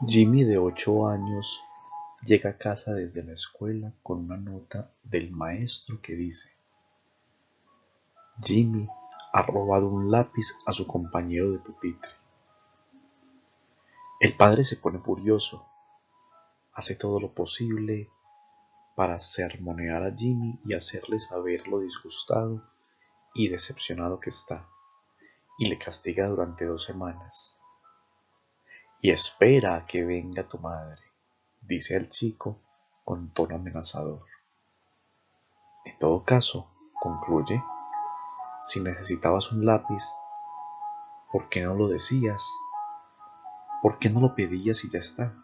Jimmy, de 8 años, llega a casa desde la escuela con una nota del maestro que dice: Jimmy ha robado un lápiz a su compañero de pupitre. El padre se pone furioso, hace todo lo posible para sermonear a Jimmy y hacerle saber lo disgustado y decepcionado que está, y le castiga durante 2 semanas. Y espera a que venga tu madre, dice el chico con tono amenazador. En todo caso, concluye, si necesitabas un lápiz, ¿por qué no lo decías? ¿Por qué no lo pedías y ya está?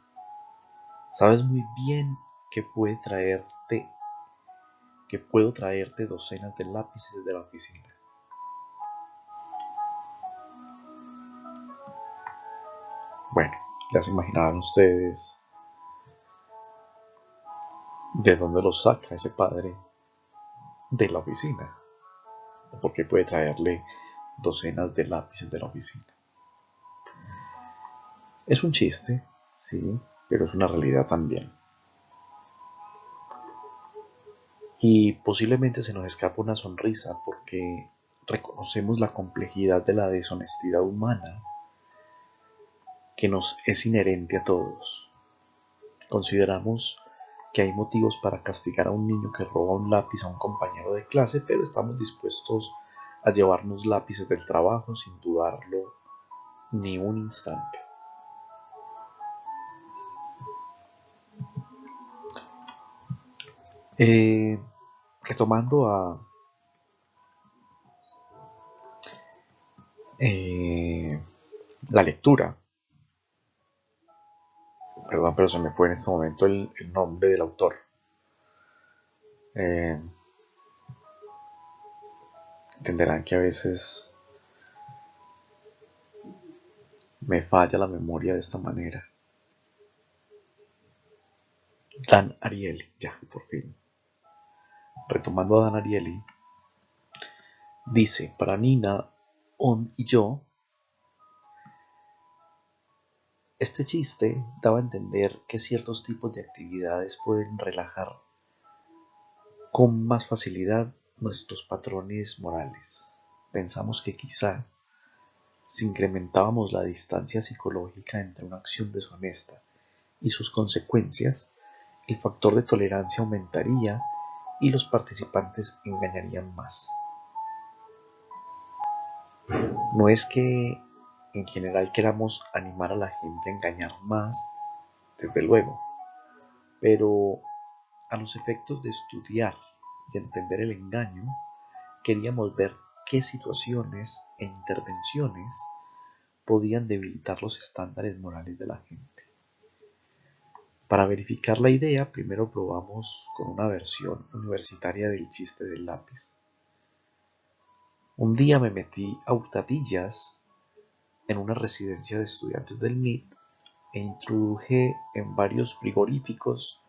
Sabes muy bien que puedo traerte docenas de lápices de la oficina. Bueno, ya se imaginarán ustedes de dónde lo saca ese padre de la oficina, o por qué puede traerle docenas de lápices de la oficina. Es un chiste, sí, pero es una realidad también. Y posiblemente se nos escapa una sonrisa porque reconocemos la complejidad de la deshonestidad humana que nos es inherente a todos. Consideramos que hay motivos para castigar a un niño que roba un lápiz a un compañero de clase, pero estamos dispuestos a llevarnos lápices del trabajo sin dudarlo ni un instante. Eh, retomando a eh, la lectura, perdón, pero se me fue en este momento el nombre del autor. Eh, entenderán que a veces me falla la memoria de esta manera. Dan Ariely, ya, por fin. Retomando a Dan Ariely, dice, para Nina, On y yo, este chiste daba a entender que ciertos tipos de actividades pueden relajar con más facilidad nuestros patrones morales. Pensamos que quizá, si incrementábamos la distancia psicológica entre una acción deshonesta y sus consecuencias, el factor de tolerancia aumentaría y los participantes engañarían más. No es que en general queramos animar a la gente a engañar más, desde luego, pero a los efectos de estudiar y entender el engaño, queríamos ver qué situaciones e intervenciones podían debilitar los estándares morales de la gente. Para verificar la idea, primero probamos con una versión universitaria del chiste del lápiz. Un día me metí a hurtadillas en una residencia de estudiantes del MIT e introduje en varios frigoríficos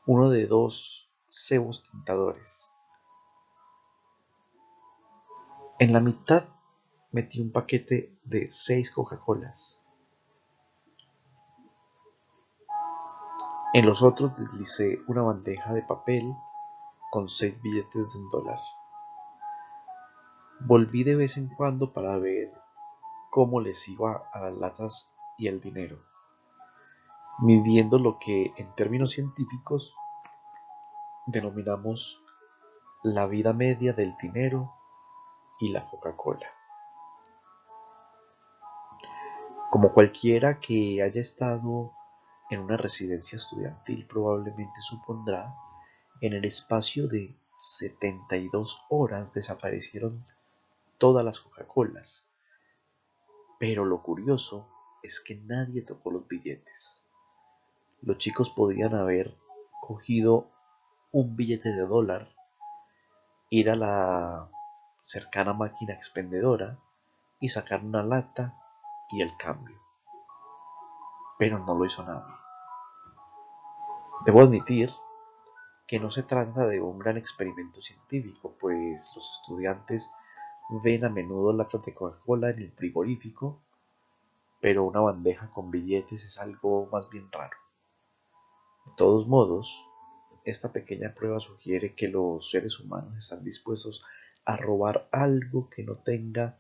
uno de 2 cebos tentadores. En la mitad metí un paquete de 6 Coca-Colas. En los otros deslicé una bandeja de papel con 6 billetes de $1. Volví de vez en cuando para ver cómo les iba a las latas y el dinero, midiendo lo que en términos científicos denominamos la vida media del dinero y la Coca-Cola. Como cualquiera que haya estado en una residencia estudiantil probablemente supondrá, en el espacio de 72 horas desaparecieron todas las Coca-Colas. Pero lo curioso es que nadie tocó los billetes. Los chicos podían haber cogido un billete de $1, ir a la cercana máquina expendedora y sacar una lata y el cambio. Pero no lo hizo nadie. Debo admitir que no se trata de un gran experimento científico, pues los estudiantes ven a menudo latas de Coca-Cola en el frigorífico pero una bandeja con billetes es algo más bien raro. De todos modos, esta pequeña prueba sugiere que los seres humanos están dispuestos a robar algo que no tenga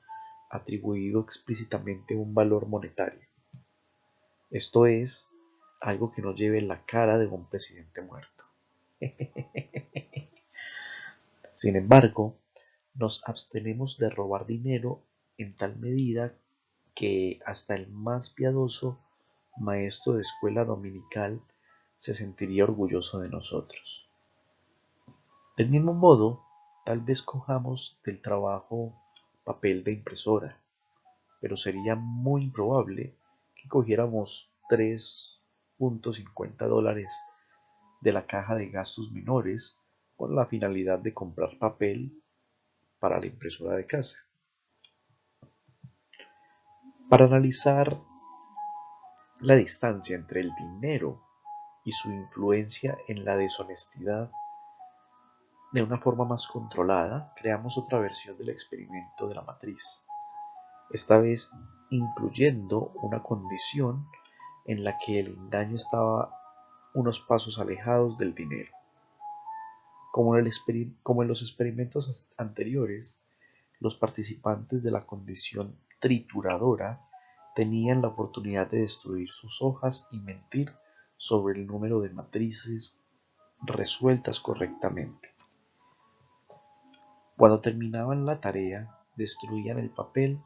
atribuido explícitamente un valor monetario. Esto es, algo que no lleve la cara de un presidente muerto. Sin embargo, nos abstenemos de robar dinero en tal medida que hasta el más piadoso maestro de escuela dominical se sentiría orgulloso de nosotros. Del mismo modo, tal vez cojamos del trabajo papel de impresora, pero sería muy improbable que cogiéramos $3.50 de la caja de gastos menores con la finalidad de comprar papel para la impresora de casa. Para analizar la distancia entre el dinero y su influencia en la deshonestidad de una forma más controlada, creamos otra versión del experimento de la matriz, esta vez incluyendo una condición en la que el engaño estaba unos pasos alejados del dinero. Como en los experimentos anteriores, los participantes de la condición trituradora tenían la oportunidad de destruir sus hojas y mentir sobre el número de matrices resueltas correctamente. Cuando terminaban la tarea, destruían el papel,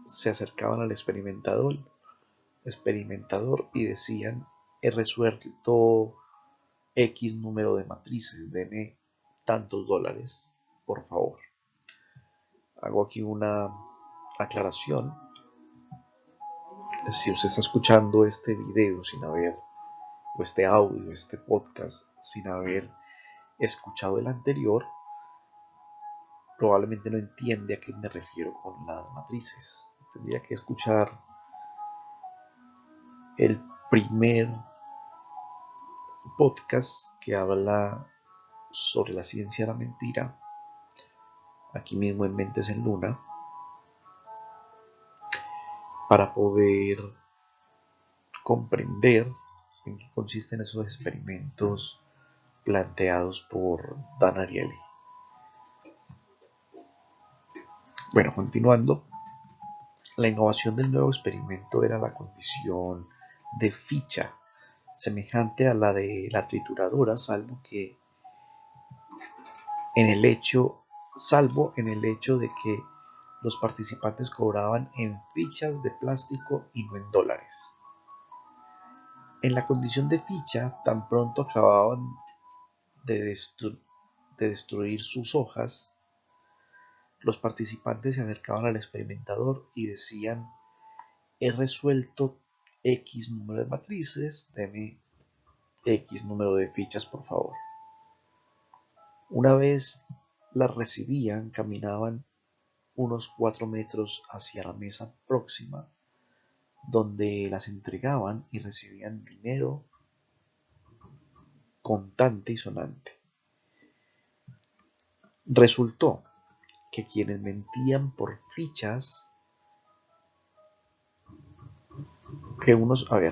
se acercaban al experimentador y decían: he resuelto X número de matrices, deme tantos dólares, por favor. Hago aquí una aclaración. Si usted está escuchando este video sin haber, o este audio, este podcast, sin haber escuchado el anterior, probablemente no entiende a qué me refiero con las matrices. Tendría que escuchar el primer podcast que habla sobre la ciencia de la mentira, aquí mismo en Mentes en Luna, para poder comprender en qué consisten esos experimentos planteados por Dan Ariely. Bueno, continuando, la innovación del nuevo experimento era la condición de ficha, semejante a la de la trituradora, salvo en el hecho de que los participantes cobraban en fichas de plástico y no en dólares. En la condición de ficha, tan pronto acababan de, de destruir sus hojas, los participantes se acercaban al experimentador y decían: he resuelto X número de matrices, deme X número de fichas, por favor. Una vez las recibían, caminaban unos 4 metros hacia la mesa próxima, donde las entregaban y recibían dinero contante y sonante. Resultó que quienes mentían por fichas,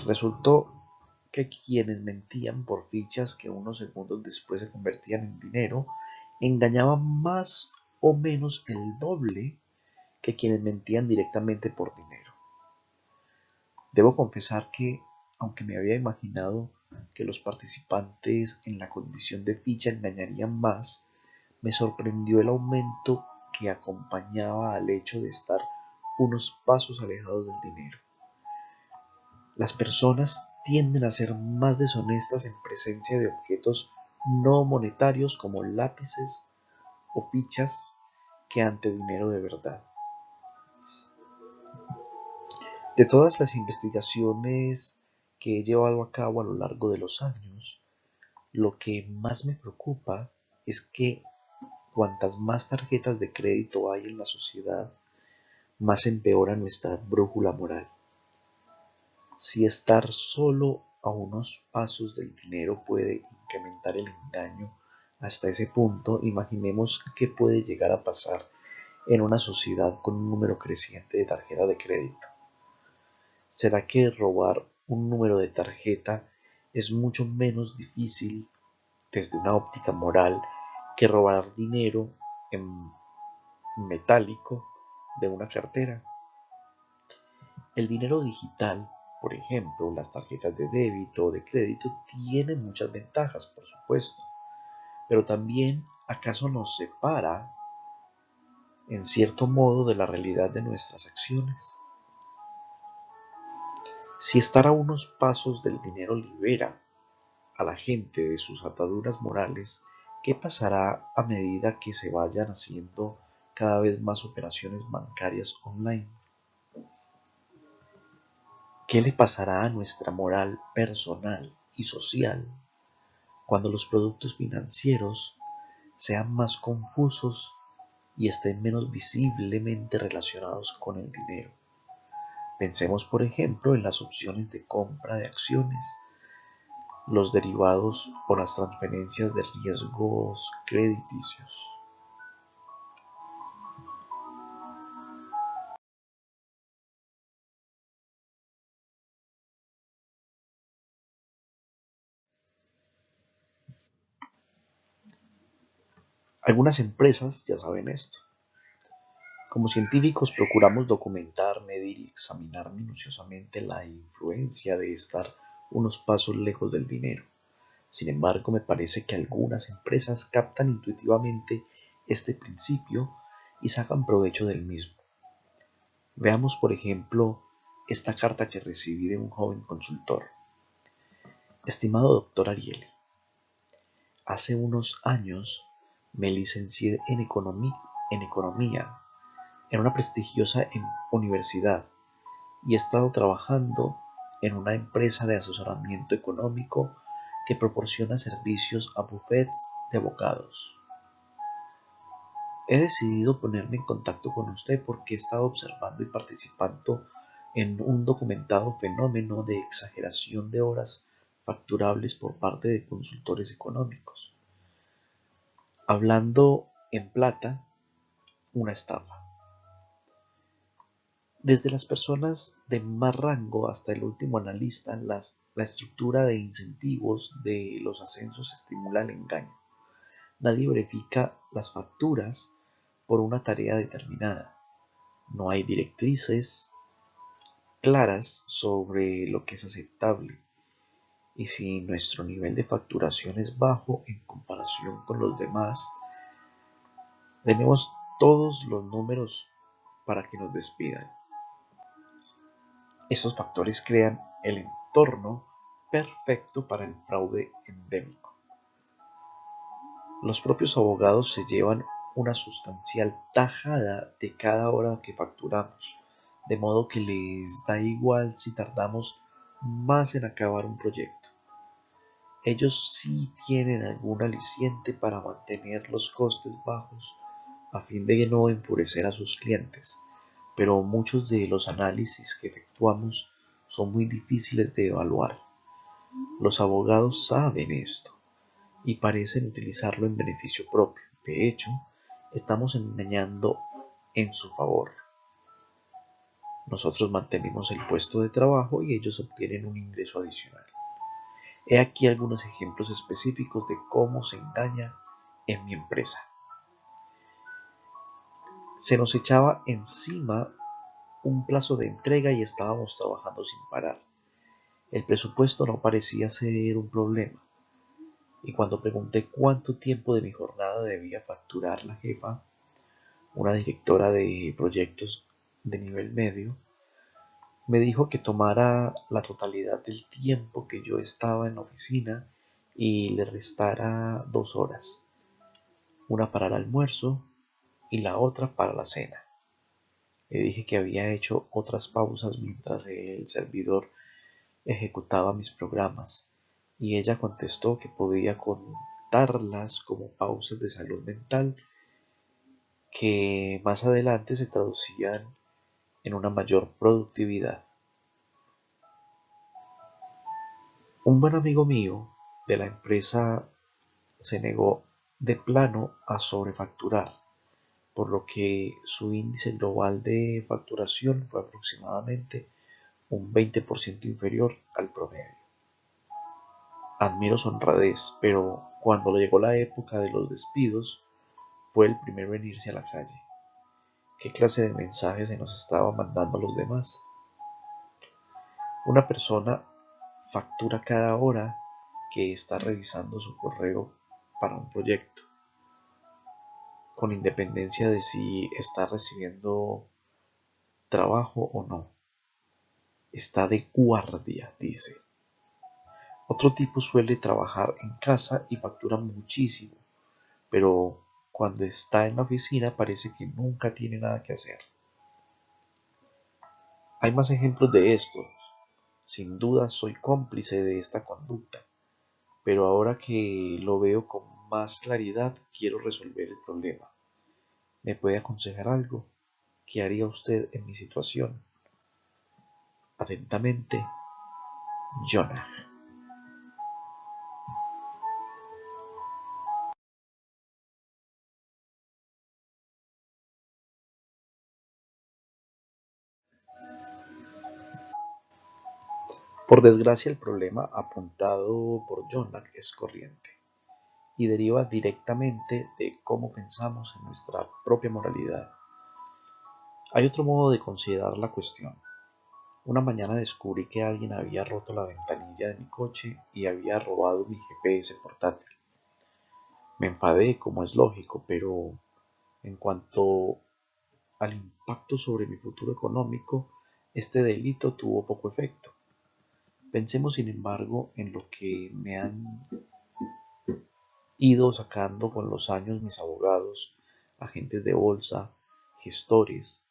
resultó que quienes mentían por fichas que unos segundos después se convertían en dinero, engañaban más o menos el doble que quienes mentían directamente por dinero. Debo confesar que, aunque me había imaginado que los participantes en la condición de ficha engañarían más, me sorprendió el aumento que acompañaba al hecho de estar unos pasos alejados del dinero. Las personas tienden a ser más deshonestas en presencia de objetos no monetarios como lápices o fichas que ante dinero de verdad. De todas las investigaciones que he llevado a cabo a lo largo de los años, lo que más me preocupa es que cuantas más tarjetas de crédito hay en la sociedad, más empeora nuestra brújula moral. Si estar solo a unos pasos del dinero puede incrementar el engaño hasta ese punto, imaginemos qué puede llegar a pasar en una sociedad con un número creciente de tarjetas de crédito. ¿Será que robar un número de tarjeta es mucho menos difícil desde una óptica moral que robar dinero en metálico de una cartera? El dinero digital, por ejemplo, las tarjetas de débito o de crédito, tienen muchas ventajas, por supuesto, pero también, ¿acaso nos separa en cierto modo de la realidad de nuestras acciones? Si estar a unos pasos del dinero libera a la gente de sus ataduras morales, ¿qué pasará a medida que se vayan haciendo cada vez más operaciones bancarias online? ¿Qué le pasará a nuestra moral personal y social cuando los productos financieros sean más confusos y estén menos visiblemente relacionados con el dinero? Pensemos, por ejemplo, en las opciones de compra de acciones, los derivados o las transferencias de riesgos crediticios. Algunas empresas ya saben esto. Como científicos procuramos documentar, medir y examinar minuciosamente la influencia de estar unos pasos lejos del dinero. Sin embargo, me parece que algunas empresas captan intuitivamente este principio y sacan provecho del mismo. Veamos, por ejemplo, esta carta que recibí de un joven consultor. Estimado doctor Ariely, hace unos años me licencié en economía en una prestigiosa universidad y he estado trabajando en una empresa de asesoramiento económico que proporciona servicios a bufetes de abogados. He decidido ponerme en contacto con usted porque he estado observando y participando en un documentado fenómeno de exageración de horas facturables por parte de consultores económicos. Hablando en plata, una estafa. Desde las personas de más rango hasta el último analista, la estructura de incentivos de los ascensos estimula el engaño. Nadie verifica las facturas por una tarea determinada. No hay directrices claras sobre lo que es aceptable. Y si nuestro nivel de facturación es bajo en comparación con los demás, tenemos todos los números para que nos despidan. Esos factores crean el entorno perfecto para el fraude endémico. Los propios abogados se llevan una sustancial tajada de cada hora que facturamos, de modo que les da igual si tardamos más en acabar un proyecto. Ellos sí tienen algún aliciente para mantener los costes bajos a fin de no enfurecer a sus clientes, pero muchos de los análisis que efectuamos son muy difíciles de evaluar. Los abogados saben esto y parecen utilizarlo en beneficio propio. De hecho, estamos engañando en su favor. Nosotros mantenemos el puesto de trabajo y ellos obtienen un ingreso adicional. He aquí algunos ejemplos específicos de cómo se engaña en mi empresa. Se nos echaba encima un plazo de entrega y estábamos trabajando sin parar. El presupuesto no parecía ser un problema, y cuando pregunté cuánto tiempo de mi jornada debía facturar la jefa, una directora de proyectos de nivel medio, me dijo que tomara la totalidad del tiempo que yo estaba en la oficina y le restara 2 horas, una para el almuerzo y la otra para la cena. Le dije que había hecho otras pausas mientras el servidor ejecutaba mis programas, y ella contestó que podía contarlas como pausas de salud mental que más adelante se traducían en una mayor productividad. Un buen amigo mío de la empresa se negó de plano a sobrefacturar, por lo que su índice global de facturación fue aproximadamente un 20% inferior al promedio. Admiro su honradez, pero cuando llegó la época de los despidos, fue el primero en irse a la calle. ¿Qué clase de mensaje se nos estaba mandando a los demás? Una persona factura cada hora que está revisando su correo para un proyecto, con independencia de si está recibiendo trabajo o no. Está de guardia, dice. Otro tipo suele trabajar en casa y factura muchísimo, pero cuando está en la oficina parece que nunca tiene nada que hacer. Hay más ejemplos de esto. Sin duda soy cómplice de esta conducta, pero ahora que lo veo con más claridad quiero resolver el problema. ¿Me puede aconsejar algo? ¿Qué haría usted en mi situación? Atentamente, Jonah. Por desgracia, el problema apuntado por Jonah es corriente y deriva directamente de cómo pensamos en nuestra propia moralidad. Hay otro modo de considerar la cuestión. Una mañana descubrí que alguien había roto la ventanilla de mi coche y había robado mi GPS portátil. Me enfadé, como es lógico, pero en cuanto al impacto sobre mi futuro económico, este delito tuvo poco efecto. Pensemos, sin embargo, en lo que me han ido sacando con los años mis abogados, agentes de bolsa, gestores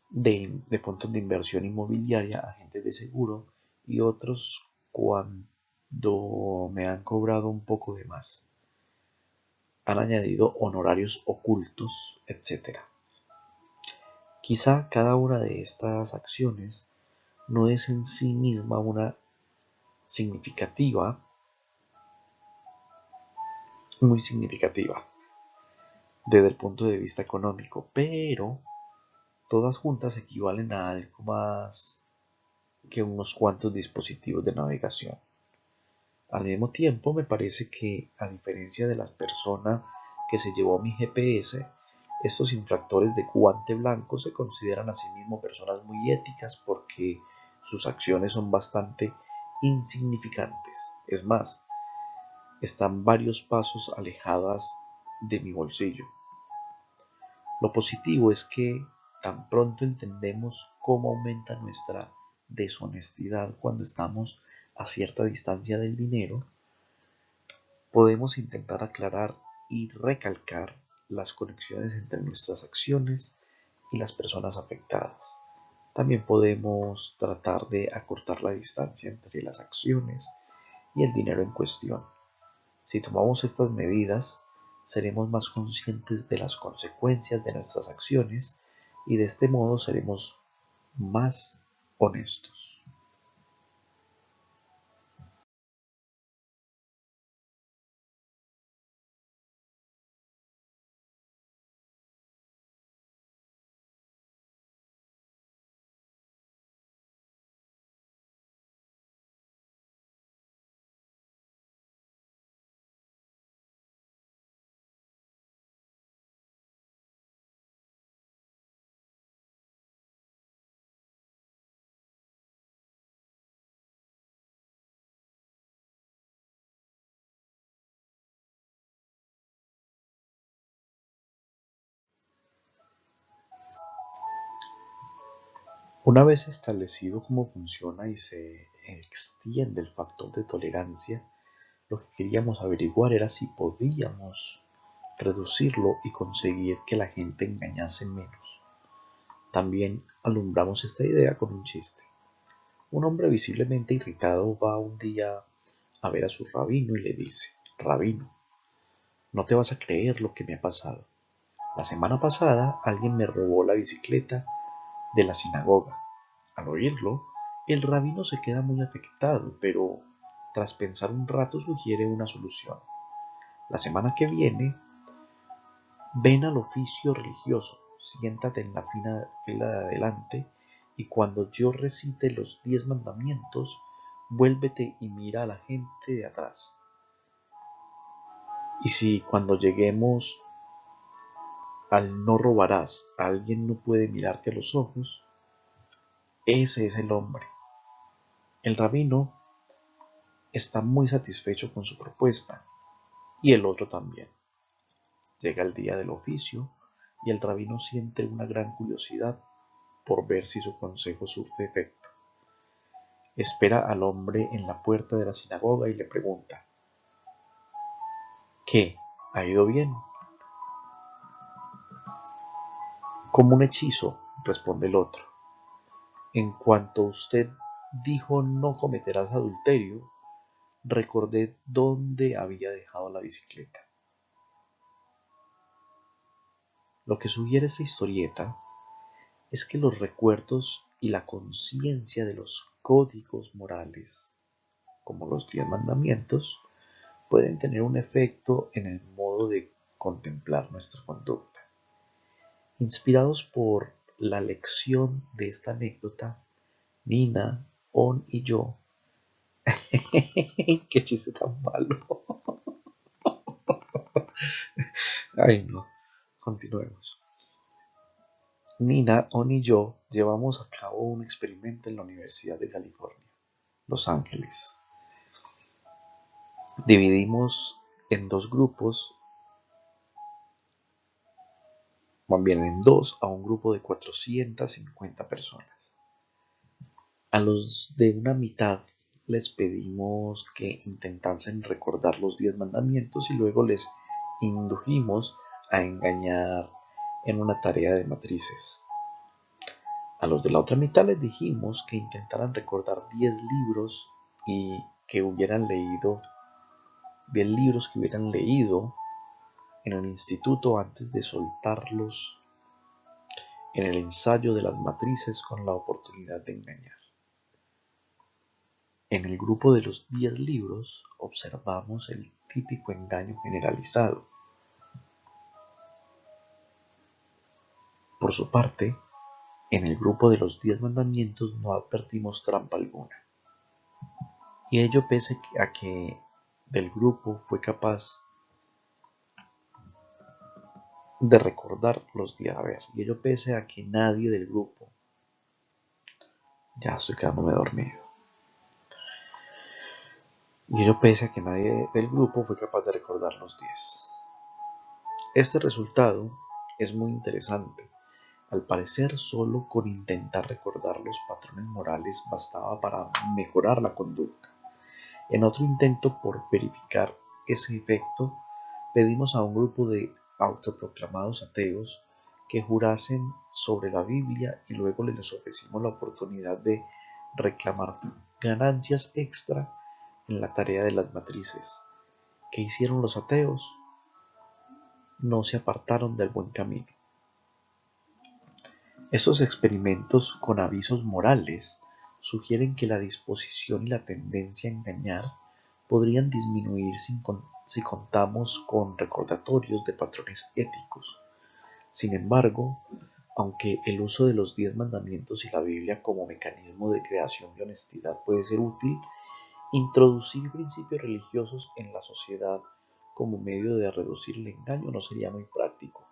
de fondos de inversión inmobiliaria, agentes de seguro y otros cuando me han cobrado un poco de más. Han añadido honorarios ocultos, etcétera. Quizá cada una de estas acciones no es en sí misma una significativa, muy significativa desde el punto de vista económico, pero todas juntas equivalen a algo más que unos cuantos dispositivos de navegación. Al mismo tiempo, me parece que, a diferencia de la persona que se llevó mi GPS, estos infractores de guante blanco se consideran a sí mismos personas muy éticas porque sus acciones son bastante insignificantes. Es más, están varios pasos alejadas de mi bolsillo. Lo positivo es que tan pronto entendemos cómo aumenta nuestra deshonestidad cuando estamos a cierta distancia del dinero, podemos intentar aclarar y recalcar las conexiones entre nuestras acciones y las personas afectadas. También podemos tratar de acortar la distancia entre las acciones y el dinero en cuestión. Si tomamos estas medidas, seremos más conscientes de las consecuencias de nuestras acciones y de este modo seremos más honestos. Una vez establecido cómo funciona y se extiende el factor de tolerancia, lo que queríamos averiguar era si podíamos reducirlo y conseguir que la gente engañase menos. También alumbramos esta idea con un chiste. Un hombre visiblemente irritado va un día a ver a su rabino y le dice: Rabino, no te vas a creer lo que me ha pasado. La semana pasada alguien me robó la bicicleta de la sinagoga. Al oírlo, el rabino se queda muy afectado, pero tras pensar un rato sugiere una solución. La semana que viene, ven al oficio religioso, siéntate en la fila de adelante y cuando yo recite los 10 mandamientos, vuélvete y mira a la gente de atrás. Y si cuando lleguemos al no robarás, alguien no puede mirarte a los ojos, ese es el hombre. El rabino está muy satisfecho con su propuesta y el otro también. Llega el día del oficio y el rabino siente una gran curiosidad por ver si su consejo surte efecto. Espera al hombre en la puerta de la sinagoga y le pregunta: ¿qué? ¿Ha ido bien? Como un hechizo, responde el otro. En cuanto usted dijo no cometerás adulterio, recordé dónde había dejado la bicicleta. Lo que sugiere esta historieta es que los recuerdos y la conciencia de los códigos morales, como los 10 mandamientos, pueden tener un efecto en el modo de contemplar nuestra conducta. Inspirados por la lección de esta anécdota, Nina, On y yo, qué chiste tan malo. Ay, no, continuemos. Nina, On y yo llevamos a cabo un experimento en la Universidad de California, Los Ángeles. Dividimos en dos grupos, más bien en dos, a un grupo de 450 personas. A los de una mitad les pedimos que intentasen recordar los 10 mandamientos y luego les indujimos a engañar en una tarea de matrices. A los de la otra mitad les dijimos que intentaran recordar 10 libros y que hubieran leído, 10 libros que hubieran leído en el instituto antes de soltarlos en el ensayo de las matrices con la oportunidad de engañar. En el grupo de los 10 libros observamos el típico engaño generalizado. Por su parte, en el grupo de los 10 mandamientos no advertimos trampa alguna. Y ello pese a que del grupo fue capaz de recordar los 10. A ver, y ello pese a que nadie del grupo, ya estoy quedándome dormido, y ello pese a que nadie del grupo fue capaz de recordar los 10. Este resultado es muy interesante. Al parecer, solo con intentar recordar los patrones morales bastaba para mejorar la conducta. En otro intento por verificar ese efecto, pedimos a un grupo de autoproclamados ateos que jurasen sobre la Biblia y luego les ofrecimos la oportunidad de reclamar ganancias extra en la tarea de las matrices. ¿Qué hicieron los ateos? No se apartaron del buen camino. Estos experimentos con avisos morales sugieren que la disposición y la tendencia a engañar podrían disminuir si contamos con recordatorios de patrones éticos. Sin embargo, aunque el uso de los 10 mandamientos y la Biblia como mecanismo de creación de honestidad puede ser útil, introducir principios religiosos en la sociedad como medio de reducir el engaño no sería muy práctico,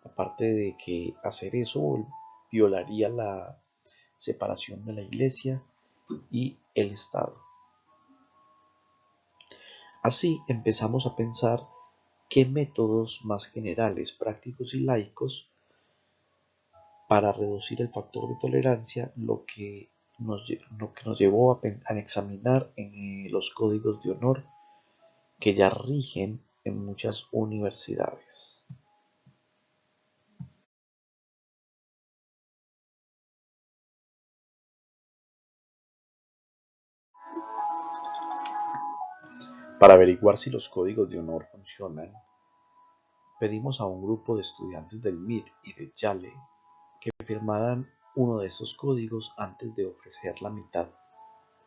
aparte de que hacer eso violaría la separación de la Iglesia y el Estado. Así empezamos a pensar qué métodos más generales, prácticos y laicos para reducir el factor de tolerancia, lo que nos llevó a examinar los códigos de honor que ya rigen en muchas universidades. Para averiguar si los códigos de honor funcionan, pedimos a un grupo de estudiantes del MIT y de Yale que firmaran uno de estos códigos antes de ofrecer a la mitad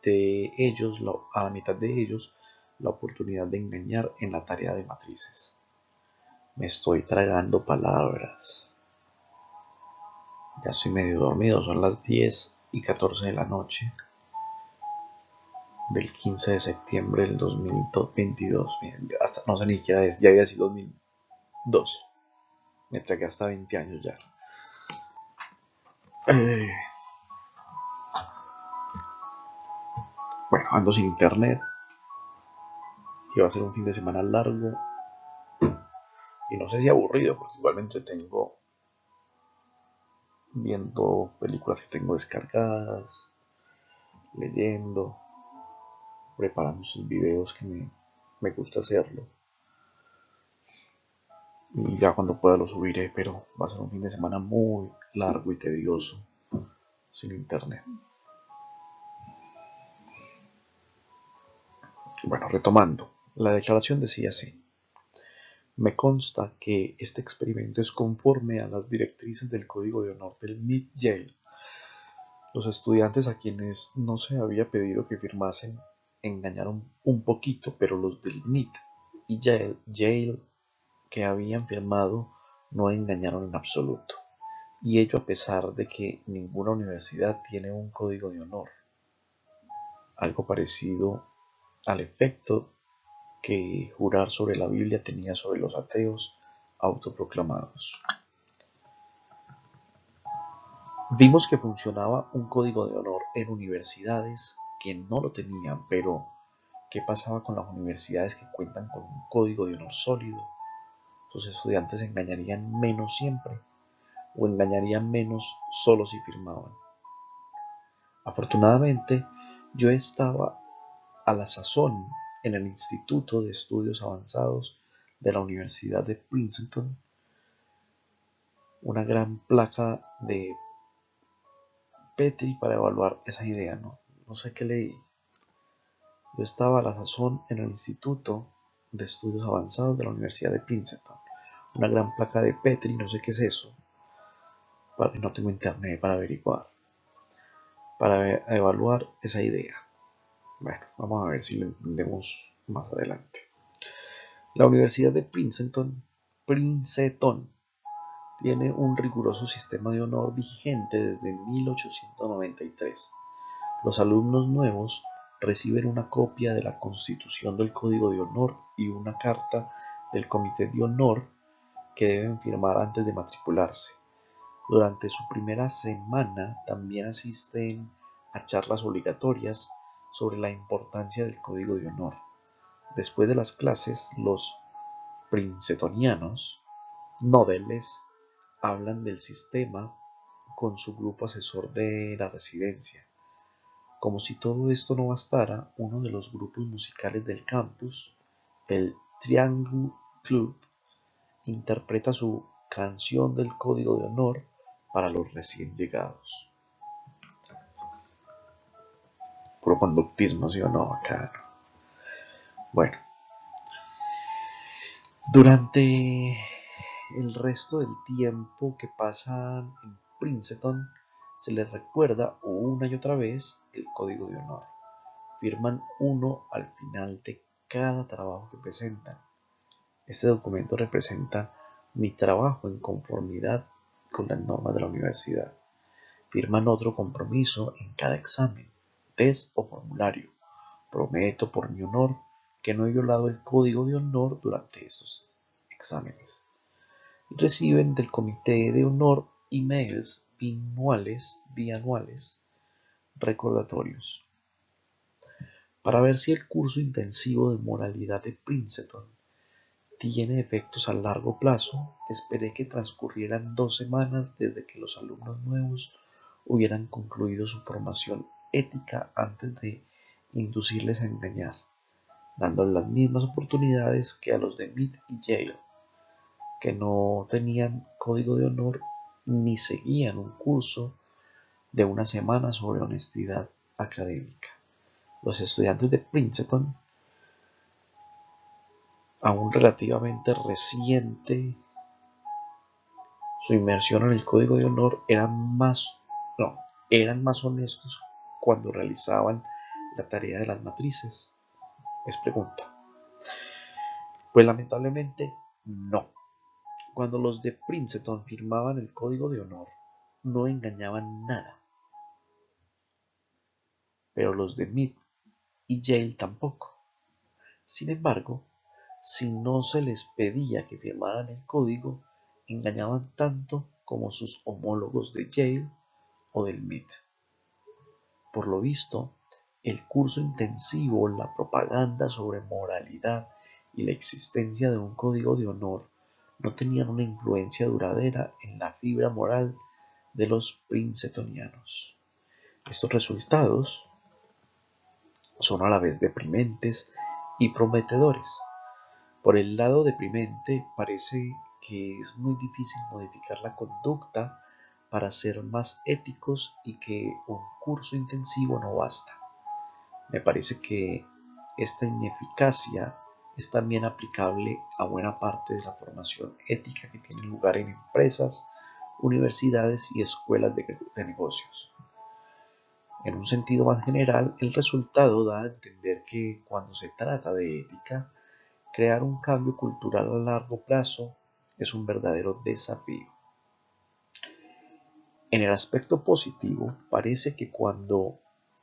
de ellos la oportunidad de engañar en la tarea de matrices. Me estoy tragando palabras. Ya estoy medio dormido, son las 10 y 14 de la noche del 15 de septiembre del 2022. Hasta no sé ni qué es, ya había sido 2002. Me tragué hasta 20 años ya. Eh, bueno, ando sin internet. Iba a ser un fin de semana largo. Y no sé si aburrido, porque igual me entretengo viendo películas que tengo descargadas, leyendo, preparando sus videos que me gusta hacerlo. Y ya cuando pueda lo subiré, pero va a ser un fin de semana muy largo y tedioso sin internet. Bueno, retomando, la declaración decía así: me consta que este experimento es conforme a las directrices del Código de Honor del MIT Yale. Los estudiantes a quienes no se había pedido que firmasen engañaron un poquito, pero los del MIT y Yale que habían firmado no engañaron en absoluto. Y ello a pesar de que ninguna universidad tiene un código de honor. Algo parecido al efecto que jurar sobre la Biblia tenía sobre los ateos autoproclamados. Vimos que funcionaba un código de honor en universidades que no lo tenían, pero ¿qué pasaba con las universidades que cuentan con un código de honor sólido? ¿Sus estudiantes engañarían menos siempre o engañarían menos solo si firmaban? Afortunadamente, yo estaba a la sazón en el Instituto de Estudios Avanzados de la Universidad de Princeton, una gran placa de Petri para evaluar esa idea, no sé qué leí. Yo estaba a la sazón en el Instituto de Estudios Avanzados de la Universidad de Princeton, una gran placa de Petri, no sé qué es eso, no tengo internet para averiguar, para evaluar esa idea. Bueno, vamos a ver si lo entendemos más adelante. La Universidad de Princeton tiene un riguroso sistema de honor vigente desde 1893. Los alumnos nuevos reciben una copia de la Constitución del Código de Honor y una carta del Comité de Honor que deben firmar antes de matricularse. Durante su primera semana también asisten a charlas obligatorias sobre la importancia del Código de Honor. Después de las clases, los princetonianos noveles hablan del sistema con su grupo asesor de la residencia. Como si todo esto no bastara, uno de los grupos musicales del campus, el Triangle Club, interpreta su canción del Código de Honor para los recién llegados. Puro conductismo, ¿sí o no? Acá. Bueno, durante el resto del tiempo que pasan en Princeton, se les recuerda una y otra vez el Código de Honor. Firman uno al final de cada trabajo que presentan. Este documento representa mi trabajo en conformidad con las normas de la universidad. Firman otro compromiso en cada examen, test o formulario. Prometo por mi honor que no he violado el código de honor durante estos exámenes. Reciben del comité de honor emails bianuales recordatorios para ver si el curso intensivo de moralidad de Princeton tiene efectos a largo plazo. Esperé que transcurrieran 2 semanas desde que los alumnos nuevos hubieran concluido su formación ética antes de inducirles a engañar, dándoles las mismas oportunidades que a los de MIT y Yale, que no tenían código de honor ni seguían un curso de una semana sobre honestidad académica. Los estudiantes de Princeton, aún relativamente reciente su inmersión en el código de honor, eran más honestos cuando realizaban la tarea de las matrices. Es pregunta. Pues lamentablemente no. Cuando los de Princeton firmaban el código de honor, no engañaban nada. pero los de Mead y Yale tampoco. Sin embargo, si no se les pedía que firmaran el código, engañaban tanto como sus homólogos de Yale o del Mead. Por lo visto, el curso intensivo, la propaganda sobre moralidad y la existencia de un código de honor no tenían una influencia duradera en la fibra moral de los princetonianos. Estos resultados son a la vez deprimentes y prometedores. Por el lado deprimente, parece que es muy difícil modificar la conducta para ser más éticos y que un curso intensivo no basta. Me parece que esta ineficacia es también aplicable a buena parte de la formación ética que tiene lugar en empresas, universidades y escuelas de negocios. En un sentido más general, el resultado da a entender que cuando se trata de ética, crear un cambio cultural a largo plazo es un verdadero desafío. En el aspecto positivo, parece que cuando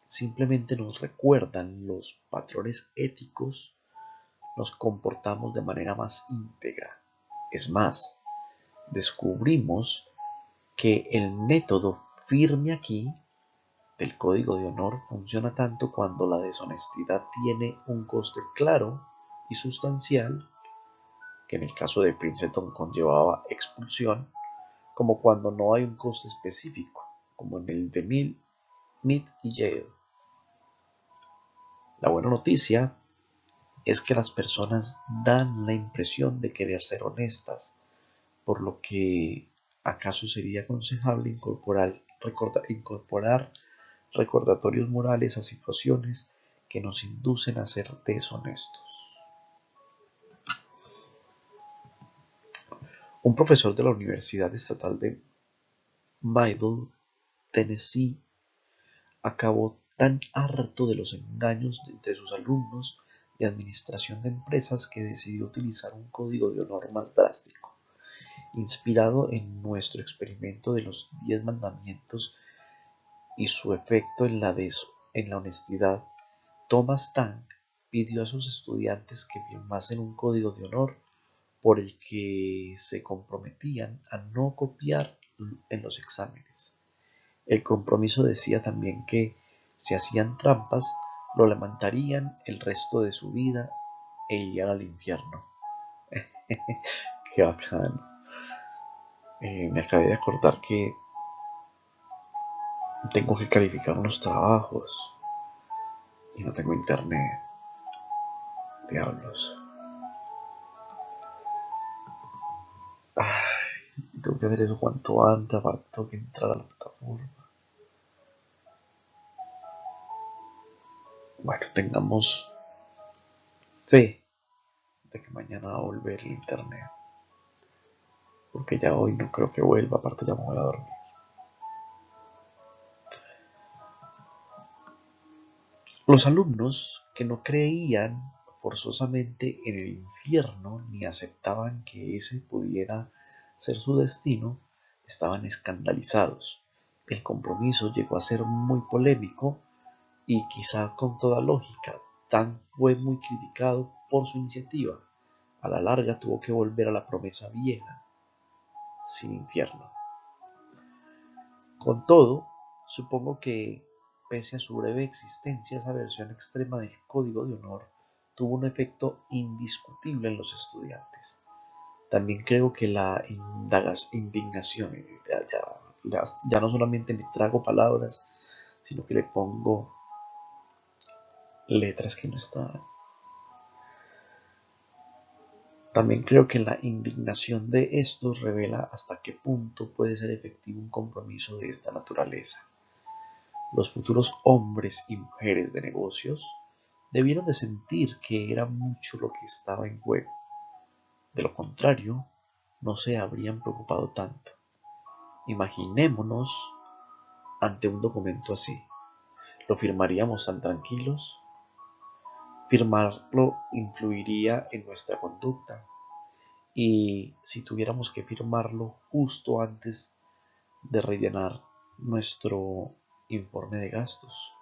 simplemente nos recuerdan los patrones éticos, nos comportamos de manera más íntegra. Es más, descubrimos que el método firme aquí del código de honor funciona tanto cuando la deshonestidad tiene un coste claro y sustancial, que en el caso de Princeton conllevaba expulsión, como cuando no hay un coste específico, como en el de Mead y Yale. La buena noticia es que las personas dan la impresión de querer ser honestas, por lo que acaso sería aconsejable incorporar recordatorios morales a situaciones que nos inducen a ser deshonestos. Un profesor de la Universidad Estatal de Middle Tennessee acabó tan harto de los engaños entre sus alumnos de administración de empresas que decidió utilizar un código de honor más drástico. Inspirado en nuestro experimento de los 10 mandamientos y su efecto en la honestidad, Thomas Tank pidió a sus estudiantes que firmasen un código de honor por el que se comprometían a no copiar en los exámenes. El compromiso decía también que si hacían trampas, lo lamentarían el resto de su vida e irían al infierno. Qué bacano. Me acabé de acordar que tengo que calificar unos trabajos y no tengo internet. Diablos. Ay, tengo que hacer eso cuanto antes, aparte tengo que entrar a la plataforma. Bueno, tengamos fe de que mañana va a volver el internet. Porque ya hoy no creo que vuelva, aparte ya me voy a dormir. Los alumnos que no creían forzosamente en el infierno ni aceptaban que ese pudiera ser su destino, estaban escandalizados. El compromiso llegó a ser muy polémico y quizá con toda lógica. Tan fue muy criticado por su iniciativa. A la larga tuvo que volver a la promesa vieja, sin infierno. Con todo, supongo que, pese a su breve existencia, esa versión extrema del código de honor tuvo un efecto indiscutible en los estudiantes. También creo que la indignación, ya no solamente me trago palabras, sino que le pongo letras que no están. También creo que la indignación de estos revela hasta qué punto puede ser efectivo un compromiso de esta naturaleza. Los futuros hombres y mujeres de negocios debieron de sentir que era mucho lo que estaba en juego. De lo contrario, no se habrían preocupado tanto. Imaginémonos ante un documento así. ¿Lo firmaríamos tan tranquilos? Firmarlo influiría en nuestra conducta. Y si tuviéramos que firmarlo justo antes de rellenar nuestro informe de gastos.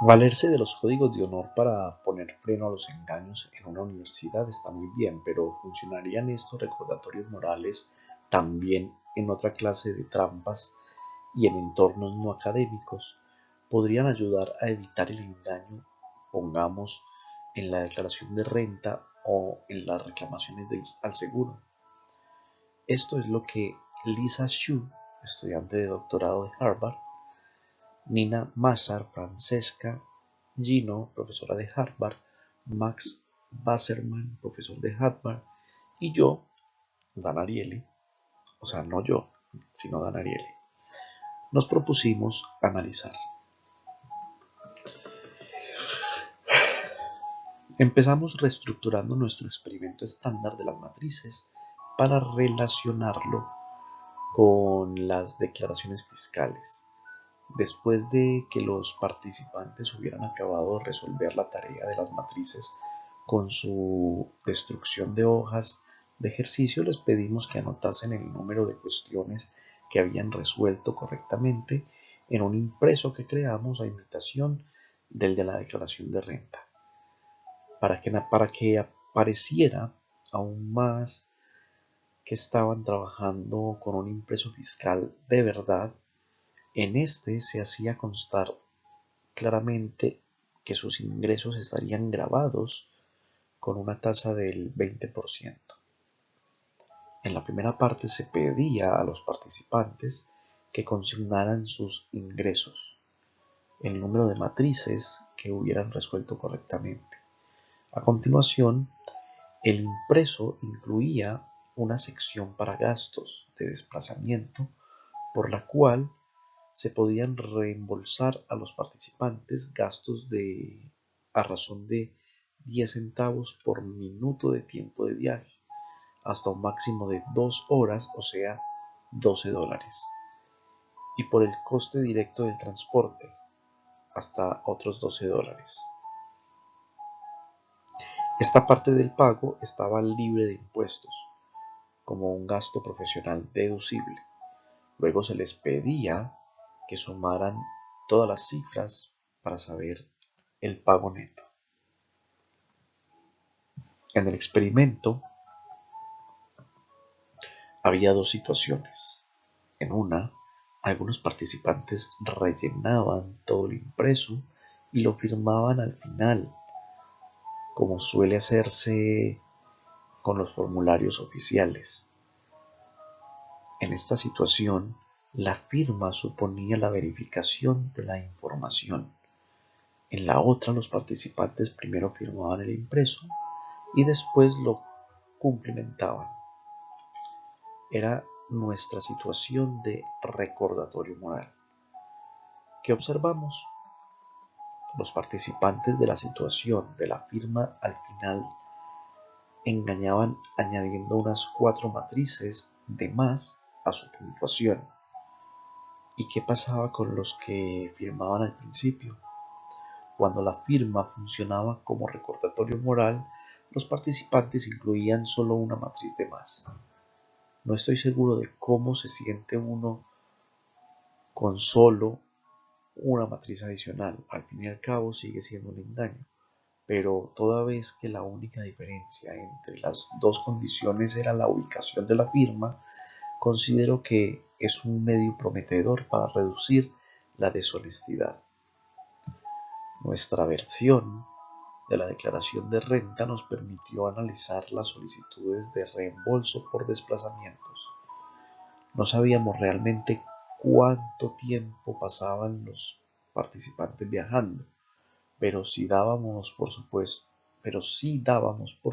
Valerse de los códigos de honor para poner freno a los engaños en una universidad está muy bien, pero ¿funcionarían estos recordatorios morales también en otra clase de trampas y en entornos no académicos? ¿Podrían ayudar a evitar el engaño, pongamos, en la declaración de renta o en las reclamaciones al seguro? Esto es lo que Lisa Shu, estudiante de doctorado de Harvard, Nina Massar, Francesca Gino, profesora de Harvard, Max Wasserman, profesor de Harvard, y yo, Dan Ariely, o sea, no yo, sino Dan Ariely, nos propusimos analizar. Empezamos reestructurando nuestro experimento estándar de las matrices para relacionarlo con las declaraciones fiscales. Después de que los participantes hubieran acabado de resolver la tarea de las matrices con su destrucción de hojas de ejercicio, les pedimos que anotasen el número de cuestiones que habían resuelto correctamente en un impreso que creamos a imitación del de la declaración de renta. Para que apareciera aún más que estaban trabajando con un impreso fiscal de verdad, en este se hacía constar claramente que sus ingresos estarían grabados con una tasa del 20%. En la primera parte se pedía a los participantes que consignaran sus ingresos, el número de matrices que hubieran resuelto correctamente. A continuación, el impreso incluía una sección para gastos de desplazamiento por la cual se podían reembolsar a los participantes gastos a razón de 10 centavos por minuto de tiempo de viaje, hasta un máximo de 2 horas, o sea, $12, y por el coste directo del transporte, hasta otros $12. Esta parte del pago estaba libre de impuestos, como un gasto profesional deducible. Luego se les pedía que sumaran todas las cifras para saber el pago neto. En el experimento había dos situaciones. En una, algunos participantes rellenaban todo el impreso y lo firmaban al final, como suele hacerse con los formularios oficiales. En esta situación, la firma suponía la verificación de la información. En la otra, los participantes primero firmaban el impreso y después lo cumplimentaban. Era nuestra situación de recordatorio moral. ¿Qué observamos? Los participantes de la situación de la firma al final engañaban añadiendo unas 4 matrices de más a su puntuación. ¿Y qué pasaba con los que firmaban al principio? Cuando la firma funcionaba como recordatorio moral, los participantes incluían solo una matriz de más. No estoy seguro de cómo se siente uno con solo una matriz adicional. Al fin y al cabo sigue siendo un engaño, pero toda vez que la única diferencia entre las dos condiciones era la ubicación de la firma, considero que es un medio prometedor para reducir la deshonestidad. Nuestra versión de la declaración de renta nos permitió analizar las solicitudes de reembolso por desplazamientos. No sabíamos realmente cuánto tiempo pasaban los participantes viajando, pero sí dábamos por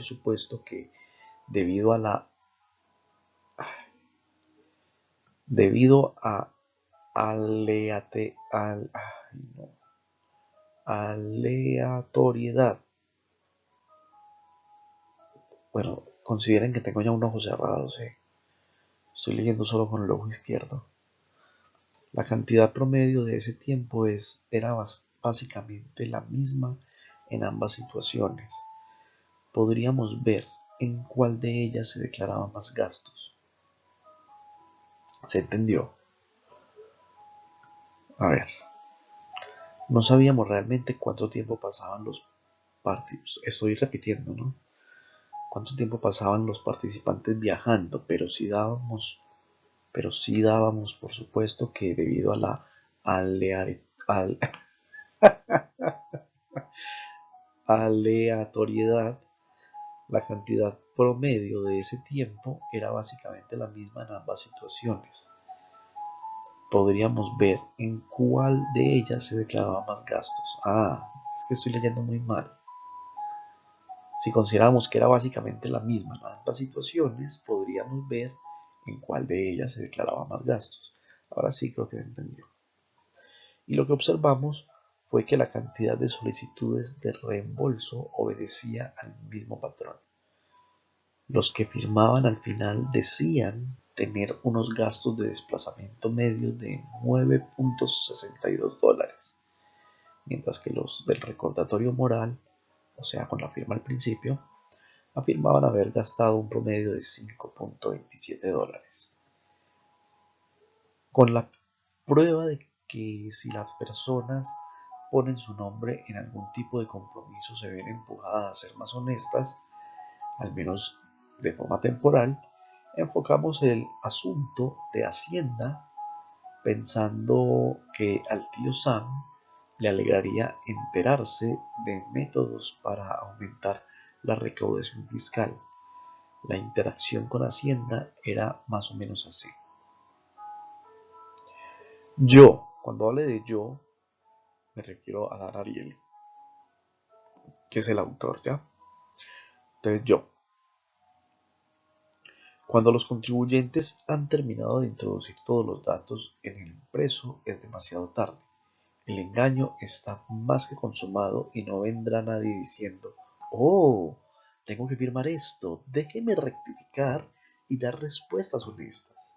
supuesto que debido a la debido a aleate, al, no, aleatoriedad. Bueno, consideren que tengo ya un ojo cerrado, ¿sí? Estoy leyendo solo con el ojo izquierdo. La cantidad promedio de ese tiempo era básicamente la misma en ambas situaciones. Podríamos ver en cuál de ellas se declaraban más gastos. ¿Se entendió? A ver, No sabíamos realmente cuánto tiempo pasaban los partidos. Estoy repitiendo, ¿no? Cuánto tiempo pasaban los participantes viajando, pero sí dábamos por supuesto que debido a la alea- al- aleatoriedad, la cantidad promedio de ese tiempo era básicamente la misma en ambas situaciones. Podríamos ver en cuál de ellas se declaraba más gastos. Es que estoy leyendo muy mal. Si consideramos que era básicamente la misma en ambas situaciones, podríamos ver en cuál de ellas se declaraba más gastos. Ahora sí creo que me entendió. Y lo que observamos fue que la cantidad de solicitudes de reembolso obedecía al mismo patrón. Los que firmaban al final decían tener unos gastos de desplazamiento medios de $9.62, mientras que los del recordatorio moral, o sea, con la firma al principio, afirmaban haber gastado un promedio de $5.27. Con la prueba de que si las personas ponen su nombre en algún tipo de compromiso se ven empujadas a ser más honestas, al menos de forma temporal, enfocamos el asunto de Hacienda pensando que al tío Sam le alegraría enterarse de métodos para aumentar la recaudación fiscal. La interacción con Hacienda era más o menos así. Cuando hable de yo, me refiero a Dan Ariely, que es el autor, ¿ya? Entonces cuando los contribuyentes han terminado de introducir todos los datos en el impreso, es demasiado tarde. El engaño está más que consumado y no vendrá nadie diciendo, oh, tengo que firmar esto, déjeme rectificar y dar respuestas honestas.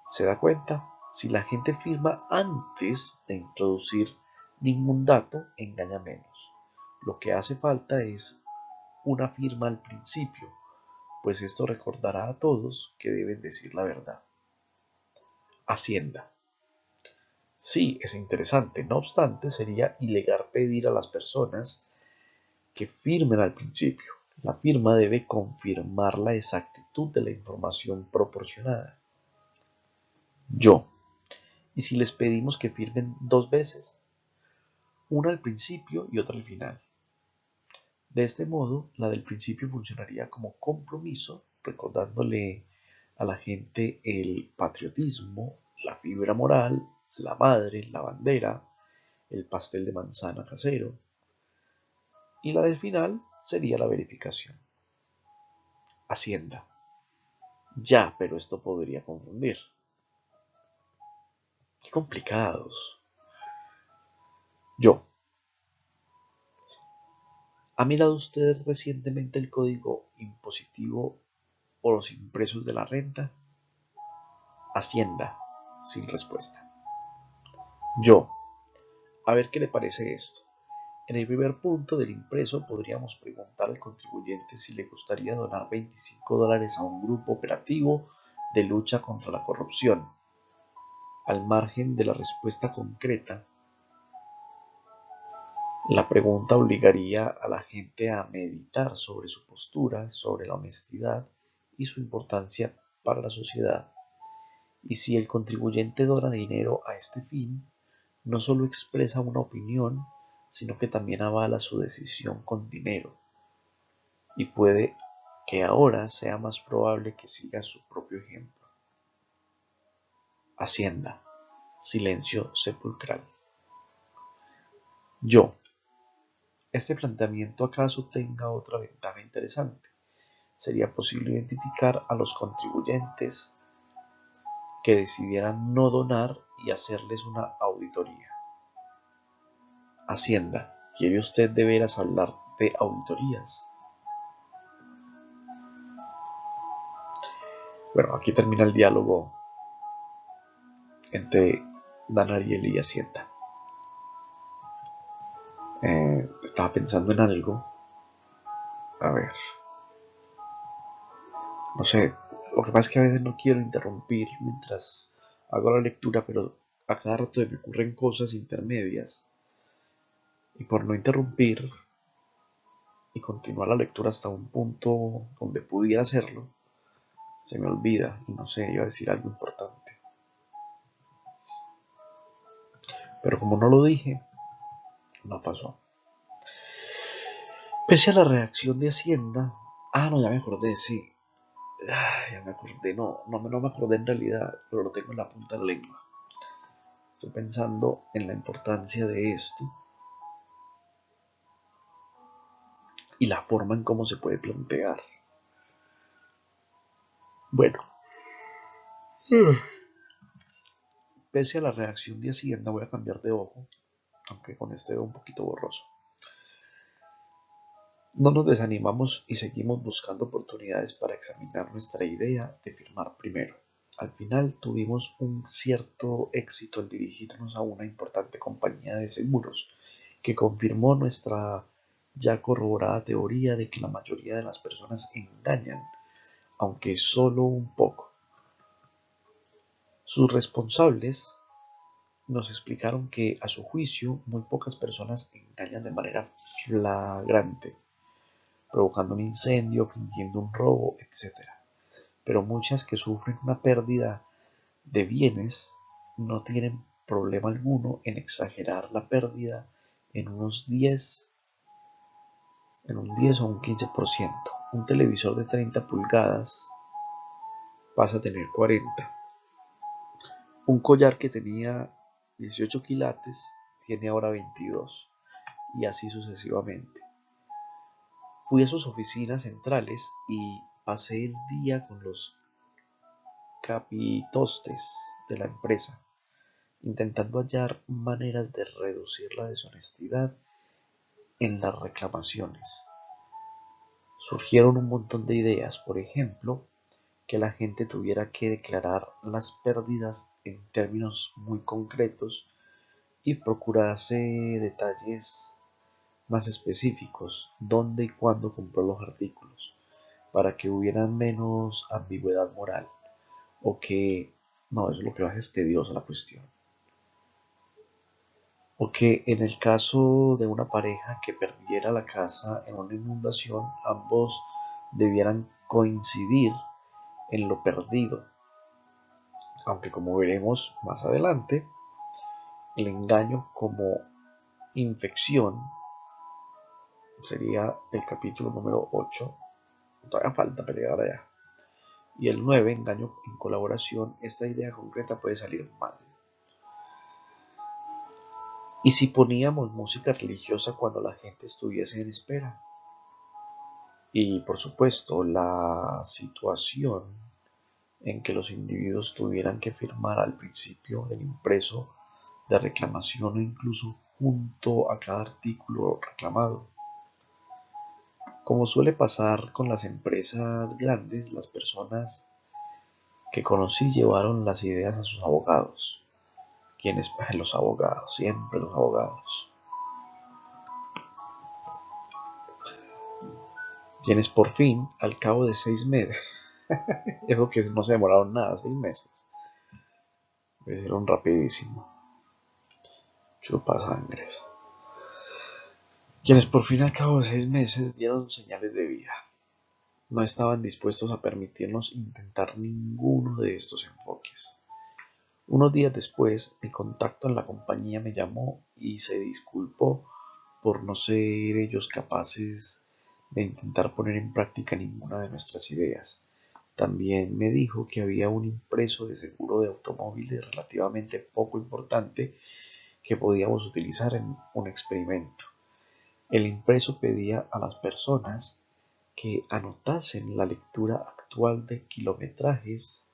¿Se da cuenta? Si la gente firma antes de introducir ningún dato, engaña menos. Lo que hace falta es una firma al principio, pues esto recordará a todos que deben decir la verdad. Hacienda. Sí, es interesante. No obstante, sería ilegal pedir a las personas que firmen al principio. La firma debe confirmar la exactitud de la información proporcionada. Yo. ¿Y si les pedimos que firmen dos veces? Una al principio y otra al final. De este modo, la del principio funcionaría como compromiso, recordándole a la gente el patriotismo, la fibra moral, la madre, la bandera, el pastel de manzana casero. Y la del final sería la verificación. Hacienda. Ya, pero esto podría confundir. Qué complicados. Yo. ¿Ha mirado usted recientemente el código impositivo o los impresos de la renta? Hacienda. Sin respuesta. Yo. A ver qué le parece esto. En el primer punto del impreso podríamos preguntar al contribuyente si le gustaría donar $25 a un grupo operativo de lucha contra la corrupción. Al margen de la respuesta concreta, la pregunta obligaría a la gente a meditar sobre su postura, sobre la honestidad y su importancia para la sociedad. Y si el contribuyente dona dinero a este fin, no solo expresa una opinión, sino que también avala su decisión con dinero. Y puede que ahora sea más probable que siga su propio ejemplo. Hacienda. Silencio sepulcral. Yo. ¿Este planteamiento acaso tenga otra ventaja interesante? Sería posible identificar a los contribuyentes que decidieran no donar y hacerles una auditoría. Hacienda. ¿Quiere usted de veras hablar de auditorías? Bueno, aquí termina el diálogo entre Dan Ariely y Hacienda. Estaba pensando en algo. A ver, no sé. Lo que pasa es que a veces no quiero interrumpir mientras hago la lectura, pero a cada rato me ocurren cosas intermedias y por no interrumpir y continuar la lectura hasta un punto donde pudiera hacerlo, se me olvida y no sé, iba a decir algo importante. Pero como no lo dije, no pasó. Pese a la reacción de Hacienda, no, ya me acordé, sí. Ya me acordé, no me acordé en realidad, pero lo tengo en la punta de la lengua. Estoy pensando en la importancia de esto y la forma en cómo se puede plantear. Bueno, pese a la reacción de Hacienda, voy a cambiar de ojo, aunque con este veo un poquito borroso. No nos desanimamos y seguimos buscando oportunidades para examinar nuestra idea de firmar primero. Al final tuvimos un cierto éxito al dirigirnos a una importante compañía de seguros que confirmó nuestra ya corroborada teoría de que la mayoría de las personas engañan, aunque solo un poco. Sus responsables nos explicaron que, a su juicio, muy pocas personas engañan de manera flagrante, provocando un incendio, fingiendo un robo, etc. Pero muchas que sufren una pérdida de bienes no tienen problema alguno en exagerar la pérdida en unos 10, en un 10 o un 15%. Un televisor de 30 pulgadas pasa a tener 40. Un collar que tenía 18 quilates tiene ahora 22 y así sucesivamente. Fui a sus oficinas centrales y pasé el día con los capitostes de la empresa, intentando hallar maneras de reducir la deshonestidad en las reclamaciones. Surgieron un montón de ideas, por ejemplo, que la gente tuviera que declarar las pérdidas en términos muy concretos y procurarse detalles más específicos, dónde y cuándo compró los artículos, para que hubiera menos ambigüedad moral, o que, no, eso es lo que va es tediosa la cuestión, o que en el caso de una pareja que perdiera la casa en una inundación, ambos debieran coincidir en lo perdido, aunque como veremos más adelante, el engaño como infección sería el capítulo número 8, todavía falta pelear allá. Y el 9, engaño en colaboración, esta idea concreta puede salir mal. ¿Y si poníamos música religiosa cuando la gente estuviese en espera? Y por supuesto, la situación en que los individuos tuvieran que firmar al principio el impreso de reclamación o incluso junto a cada artículo reclamado. Como suele pasar con las empresas grandes, las personas que conocí llevaron las ideas a sus abogados. ¿Quiénes? Los abogados, siempre los abogados. Quienes por fin, al cabo de 6 meses, dijo que no se demoraron nada, 6 meses, lo hicieron rapidísimo, chupasangres. Quienes por fin al cabo de 6 meses dieron señales de vida. No estaban dispuestos a permitirnos intentar ninguno de estos enfoques. Unos días después, mi contacto en la compañía me llamó y se disculpó por no ser ellos capaces de intentar poner en práctica ninguna de nuestras ideas. También me dijo que había un impreso de seguro de automóviles relativamente poco importante que podíamos utilizar en un experimento. El impreso pedía a las personas que anotasen la lectura actual de kilometrajes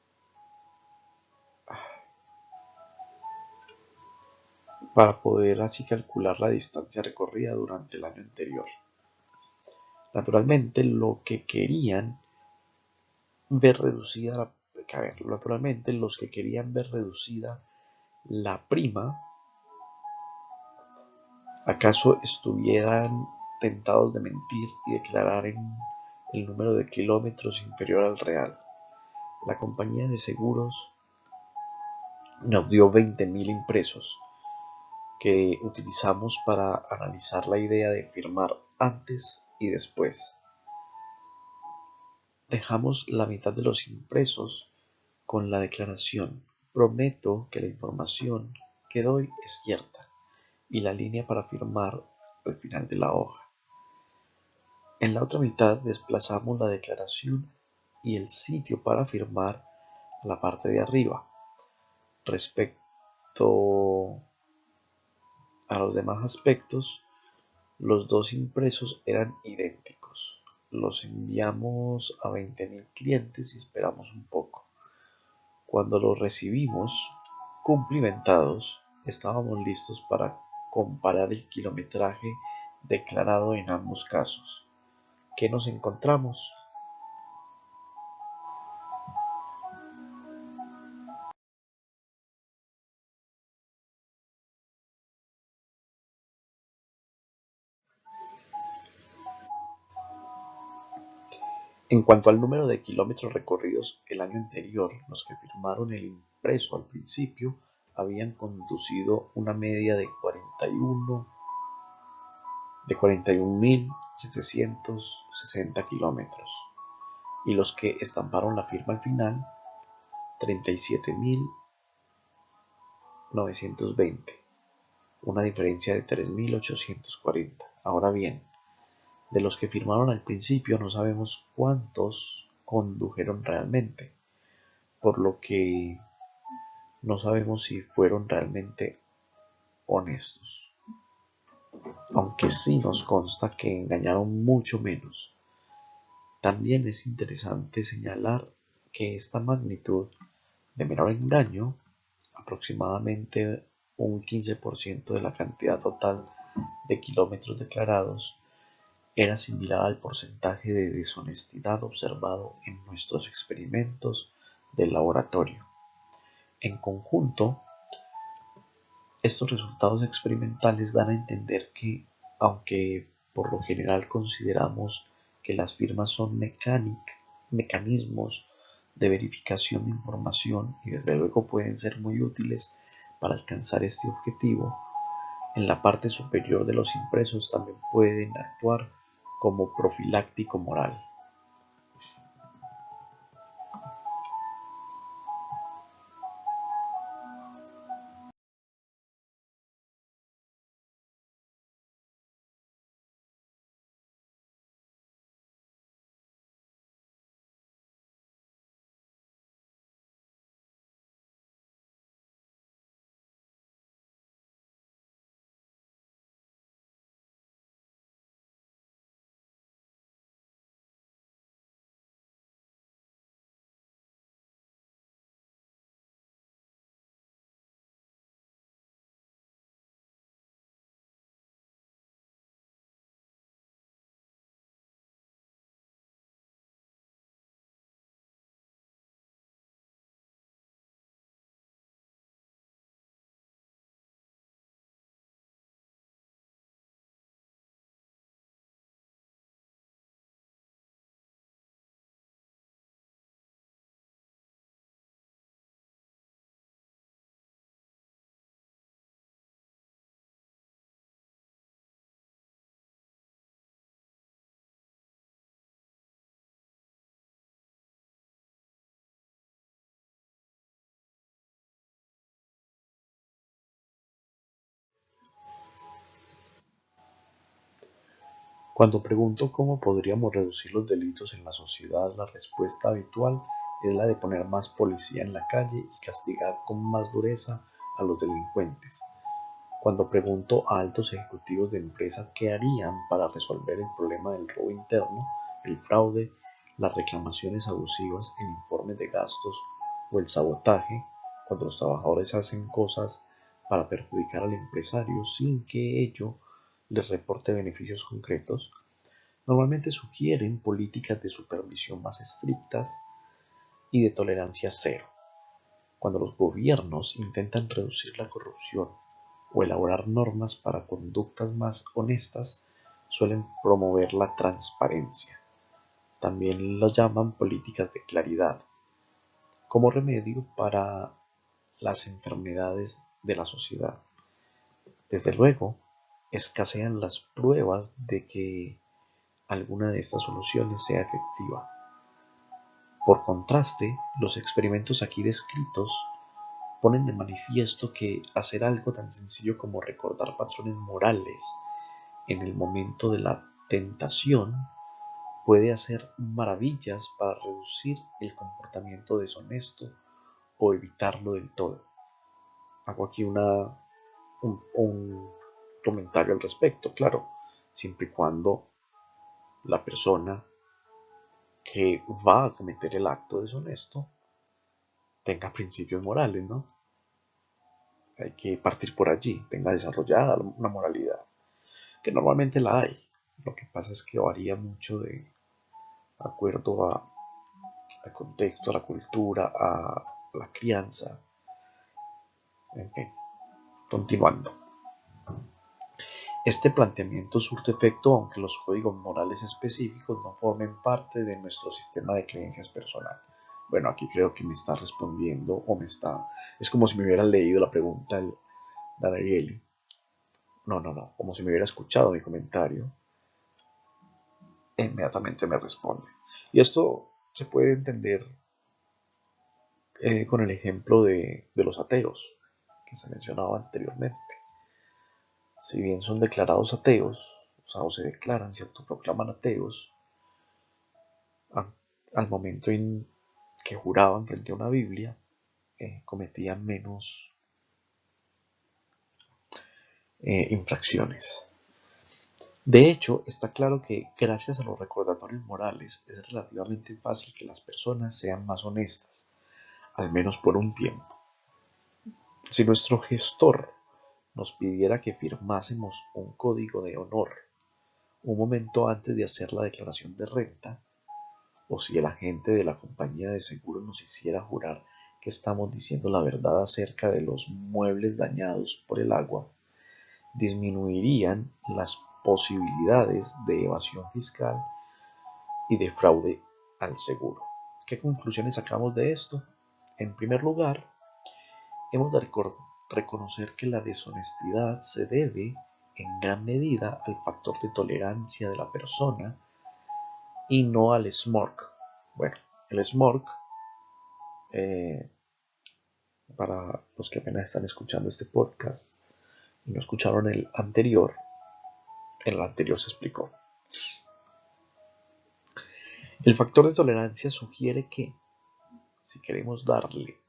para poder así calcular la distancia recorrida durante el año anterior. Naturalmente, lo que querían ver reducida la, naturalmente, los que querían ver reducida la prima, acaso estuvieran tentados de mentir y declarar en el número de kilómetros inferior al real. La compañía de seguros nos dio 20.000 impresos que utilizamos para analizar la idea de firmar antes y después. Dejamos la mitad de los impresos con la declaración: prometo que la información que doy es cierta, y la línea para firmar al final de la hoja. En la otra mitad desplazamos la declaración y el sitio para firmar a la parte de arriba. Respecto a los demás aspectos, los dos impresos eran idénticos. Los enviamos a 20.000 clientes y esperamos un poco. Cuando los recibimos cumplimentados, estábamos listos para comparar el kilometraje declarado en ambos casos. ¿Qué nos encontramos? En cuanto al número de kilómetros recorridos el año anterior, los que firmaron el impreso al principio habían conducido una media de 41.760 kilómetros, y los que estamparon la firma al final, 37.920, una diferencia de 3.840. Ahora bien, de los que firmaron al principio no sabemos cuántos condujeron realmente, por lo que no sabemos si fueron realmente honestos, aunque sí nos consta que engañaron mucho menos. También es interesante señalar que esta magnitud de menor engaño, aproximadamente un 15% de la cantidad total de kilómetros declarados, era similar al porcentaje de deshonestidad observado en nuestros experimentos del laboratorio. En conjunto, estos resultados experimentales dan a entender que, aunque por lo general consideramos que las firmas son mecanismos de verificación de información y desde luego pueden ser muy útiles para alcanzar este objetivo, en la parte superior de los impresos también pueden actuar como profiláctico moral. Cuando pregunto cómo podríamos reducir los delitos en la sociedad, la respuesta habitual es la de poner más policía en la calle y castigar con más dureza a los delincuentes. Cuando pregunto a altos ejecutivos de empresa qué harían para resolver el problema del robo interno, el fraude, las reclamaciones abusivas, el informe de gastos o el sabotaje, cuando los trabajadores hacen cosas para perjudicar al empresario sin que ello les reporte beneficios concretos, normalmente sugieren políticas de supervisión más estrictas y de tolerancia cero. Cuando los gobiernos intentan reducir la corrupción o elaborar normas para conductas más honestas, suelen promover la transparencia. También lo llaman políticas de claridad, como remedio para las enfermedades de la sociedad. Desde luego, escasean las pruebas de que alguna de estas soluciones sea efectiva. Por contraste, los experimentos aquí descritos ponen de manifiesto que hacer algo tan sencillo como recordar patrones morales en el momento de la tentación puede hacer maravillas para reducir el comportamiento deshonesto o evitarlo del todo. Hago aquí un comentario al respecto, claro, siempre y cuando la persona que va a cometer el acto deshonesto tenga principios morales, ¿no? Hay que partir por allí, tenga desarrollada una moralidad, que normalmente la hay. Lo que pasa es que varía mucho de acuerdo al contexto, a la cultura, a la crianza, en fin, continuando. Este planteamiento surte efecto aunque los códigos morales específicos no formen parte de nuestro sistema de creencias personal. Bueno, aquí creo que me está respondiendo o me está... Es como si me hubiera leído la pregunta el Danieli. No, como si me hubiera escuchado mi comentario. E inmediatamente me responde. Y esto se puede entender con el ejemplo de los ateos que se mencionaba anteriormente. Si bien son declarados ateos, o se declaran, se autoproclaman ateos, al momento en que juraban frente a una Biblia, cometían menos infracciones. De hecho, está claro que gracias a los recordatorios morales es relativamente fácil que las personas sean más honestas, al menos por un tiempo. Si nuestro gestor nos pidiera que firmásemos un código de honor un momento antes de hacer la declaración de renta, o si el agente de la compañía de seguros nos hiciera jurar que estamos diciendo la verdad acerca de los muebles dañados por el agua, disminuirían las posibilidades de evasión fiscal y de fraude al seguro. ¿Qué conclusiones sacamos de esto? En primer lugar, hemos de reconocer que la deshonestidad se debe en gran medida al factor de tolerancia de la persona y no al smork. Bueno, el smork, eh, para los que apenas están escuchando este podcast y no escucharon en el anterior se explicó. El factor de tolerancia sugiere que, si queremos darle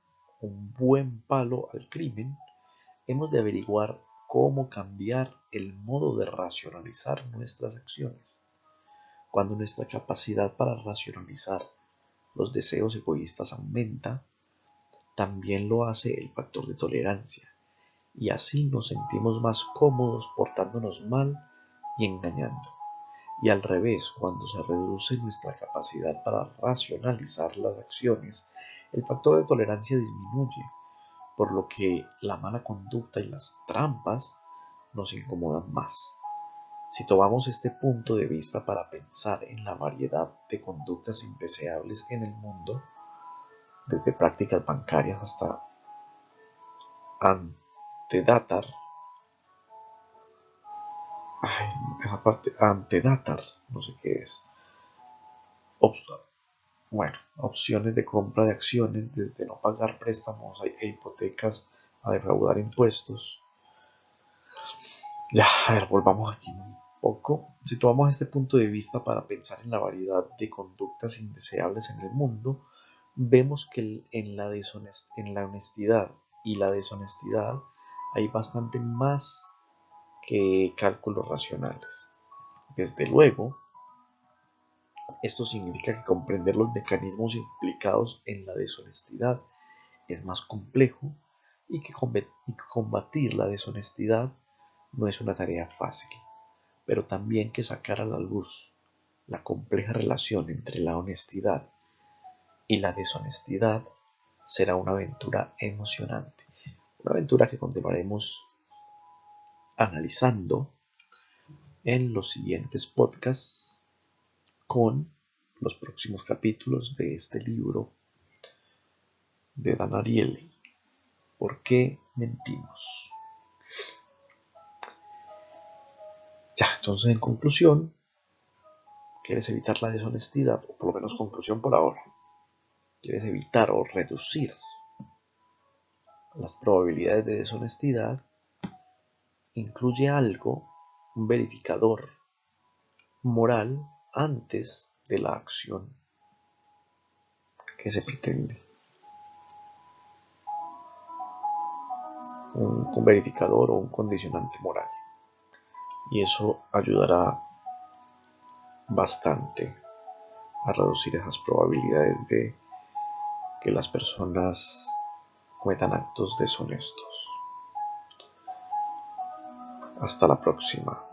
un buen palo al crimen, hemos de averiguar cómo cambiar el modo de racionalizar nuestras acciones. Cuando nuestra capacidad para racionalizar los deseos egoístas aumenta, también lo hace el factor de tolerancia, y así nos sentimos más cómodos portándonos mal y engañando. Y al revés, cuando se reduce nuestra capacidad para racionalizar las acciones, el factor de tolerancia disminuye, por lo que la mala conducta y las trampas nos incomodan más. Si tomamos este punto de vista para pensar en la variedad de conductas indeseables en el mundo, desde prácticas bancarias hasta antedatar, esa parte, antedatar, no sé qué es, opciones de compra de acciones, desde no pagar préstamos e hipotecas a defraudar impuestos. Ya, a ver, volvamos aquí un poco. Si tomamos este punto de vista para pensar en la variedad de conductas indeseables en el mundo, vemos que en la honestidad y la deshonestidad hay bastante más que cálculos racionales. Desde luego, esto significa que comprender los mecanismos implicados en la deshonestidad es más complejo y que combatir la deshonestidad no es una tarea fácil, pero también que sacar a la luz la compleja relación entre la honestidad y la deshonestidad será una aventura emocionante, una aventura que continuaremos analizando en los siguientes podcasts con los próximos capítulos de este libro de Dan Ariely. por qué mentimos. Ya, entonces en conclusión, ¿quieres evitar la deshonestidad? O por lo menos conclusión por ahora. ¿Quieres evitar o reducir las probabilidades de deshonestidad? Incluye algo, un verificador moral antes de la acción que se pretende. Un verificador o un condicionante moral. Y eso ayudará bastante a reducir esas probabilidades de que las personas cometan actos deshonestos. Hasta la próxima.